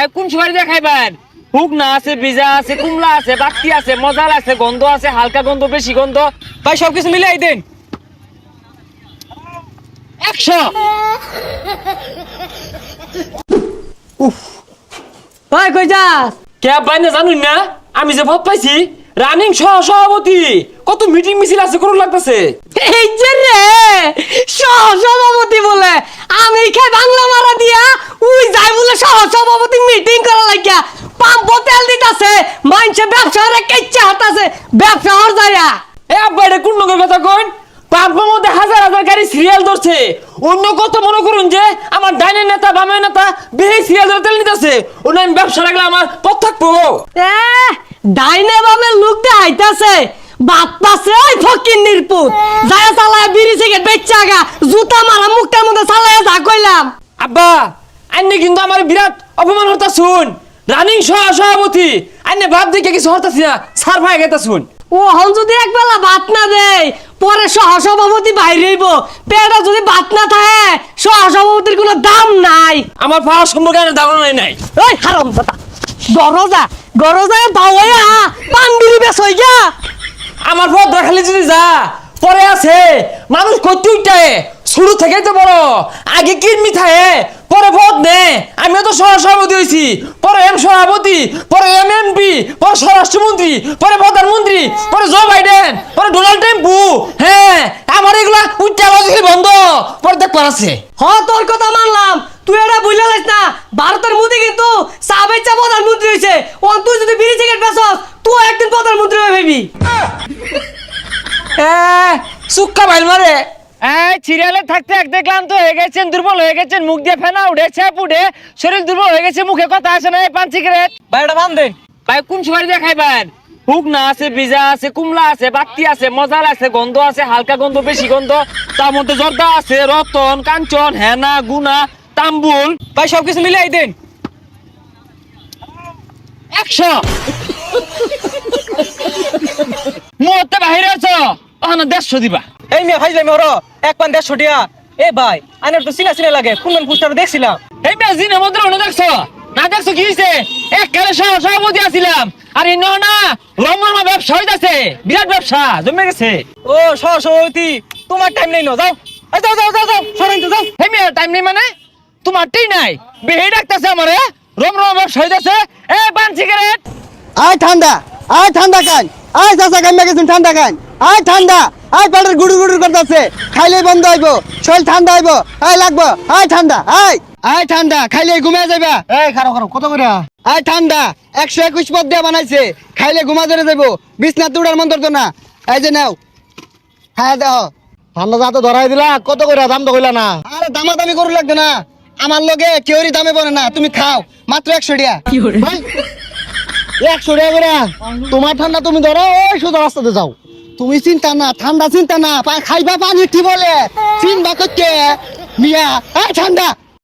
ভাই কোন সময় দিয়ে খাইবেন? শুকনা আছে, ভিজা আছে, কুমলা আছে, বাতি আছে, মজাল আছে, গন্ধ আছে, হালকা গন্ধ, বেশি গন্ধ। ভাই সবকিছু মিলাই দেন। 100। ভাই কই যাস? কে বাইনা জানুন না আমি যে ভোট পাইছি রানিং সভাপতি, কত মিটিং মিছিল আছে করুন লাগতেছে। এই যে রে সহসভাপতি বলে আমি খাই বাংলা মারা দিয়া উই যাই বলে সহসভাপতি মিটিং করা লাগিয়া পাম্প তেল দিতাছে মাইনছে ব্যবসা রে কেচ্চা হাতাছে ব্যবসা হর যায়া। এ আব্বা এটা কোন লোকের কথা কইন? পাম্পের মধ্যে হাজার হাজার গাড়ি সিরিয়াল ধরছে, অন্য কত মনে করুন যে আমার ডাইনের নেতা বামের নেতা বেশি সিরিয়াল ধরে তেল নিতেছে, অন্য আমি ব্যবসা রাখলে আমার পথ থাকবো। এ ডাইনে বামে লোক দেখাইতাছে বাত পাছে ওই ফকির নির্পুত যায় চালায় বিড়ি সিগারেট বেচ্চাগা জুতা মারা মুখটার মধ্যে চালায় যা কইলাম। আব্বা আন্নে কিন্তু আমার বিরাট অপমান হতা শুন, রানিং সভাপতি আন্নে ভাব দেখে কিছু হতাছি না, সার ভাই গেতা শুন। ও হন যদি একবেলা ভাত না দেয় পরে সহসভাপতি বাইরেইব, পেটে যদি ভাত না থাকে সহসভাপতির কোনো দাম নাই। আমার পাওয়ার সম্পর্কে ধারণা নাই। ওই হারাম দাদা গরজা গরজা বাওয়া পান বিড়ি বেশ হই গা। আমার পথ দেখালে যদি যা পরে আছে মানুষ কত উঠায়, শুরু থেকে তো বড় আগে কিরমি থাকে পরে ভোট নে। আমিও তো সহসভাপতি হয়েছি, পরে এম সভাপতি, পরে এমপি, পরে স্বরাষ্ট্রমন্ত্রী, পরে প্রধানমন্ত্রী, পরে জো বাইডেন, পরে ডোনাল্ড ট্রাম্পু। হ্যাঁ আমার এগুলা উঠতে বন্ধ পরে দেখবার আছে। হ তোর কথা মানলাম, তুই এটা বুঝলে লাইস না ভারতের মোদি কিন্তু সাবেচ্চা প্রধানমন্ত্রী হয়েছে। ও তুই যদি বিড়ি সিগারেট বেচস তুই একদিন প্রধানমন্ত্রী হয়ে ভাবি। সুক্কা বাইল মারে। এই সিরিয়ালে থাকতে থাকতে ক্লান্ত হয়ে গেছেন, দুর্বল হয়ে গেছেন, মুখ দিয়ে ফেনা উঠে ছেপ উঠে, শরীর দুর্বল হয়ে গেছে, মুখে কথা আসে না, এই পান সিগারেট ভাই এটা বান দেন। ভাই কোন সময় দিয়ে খাইবেন? শুকনা আছে, ভিজা আছে, কুমলা আছে, বাতি আছে, মজাল আছে, গন্ধ আছে, হালকা গন্ধ, বেশি গন্ধ, তার মধ্যে জর্দা আছে, রতন, কাঞ্চন, হেনা, গুনা, তাম্বুল। ভাই সবকিছু মিলাই দেন। 100। মুহূর্তে বাহিরে আছো ওখানে 150 দিবা। এই মেয়ে ভাইলে মেয়ে এক পান 150 টিয়া। এ ভাই আইনার তো চিনা চিনা লাগে, কোন পোস্টার দেখছিলাম। এই মেজিনে মধ্যে ওটা দেখছো না? দেখছো কি হয়েছে? এককালে সভাপতি আছিলাম আর ইন্ন না রমরমা ব্যবসা হইতাছে, বিরাট ব্যবসা জমে গেছে। ও সহসভাপতি তোমার টাইম নেই, না যাও। এই যাও যাও যাও যাও সরেন তো যাও। হে মেয়ের টাইম নেই মানে? তোমারটাই নাই, বেহে ডাকতেছে আমারে, রমরমা ব্যবসা হইতাছে। এ পান সিগারেট আয় ঠান্ডা কান, আয় চাচা কাইমা গেছুন ঠান্ডা কান, আয় ঠান্ডা, আয় পেটের গুড়ুর গুড়ুর করতেছে, খাইলে বন্ধ হইব, শরীর ঠান্ডা হইব, আয় লাগবো, আয় ঠান্ডা, আয় ঠান্ডা, খাইলে ঘুমিয়ে যাইবা। এই খারো খারো কত করে? আয় ঠান্ডা 121 পদ দিয়ে বানাইছে, খাইলে ঘুমা ধরে যাইব, বিছনা তুড়ার মন্তর তো না। এই যে নাও খায় দেহ। ঠান্ডা যা তো ধরাই দিলা, কত করে দাম তো কইলা না। আরে দামাদামি করু লাগবে না, আমার লগে কেউরি দামে বলে না, তুমি খাও মাত্র 100 টাকা। 100 টাকা করে তোমার ঠান্ডা তুমি ধরো, ওই সোজা রাস্তাতে যাও। তুমি চিন্তা না, ঠান্ডা চিন্তা না, খাইবা পানি ঠিক বলে চিন্তা করতে মিয়া। আয় ঠান্ডা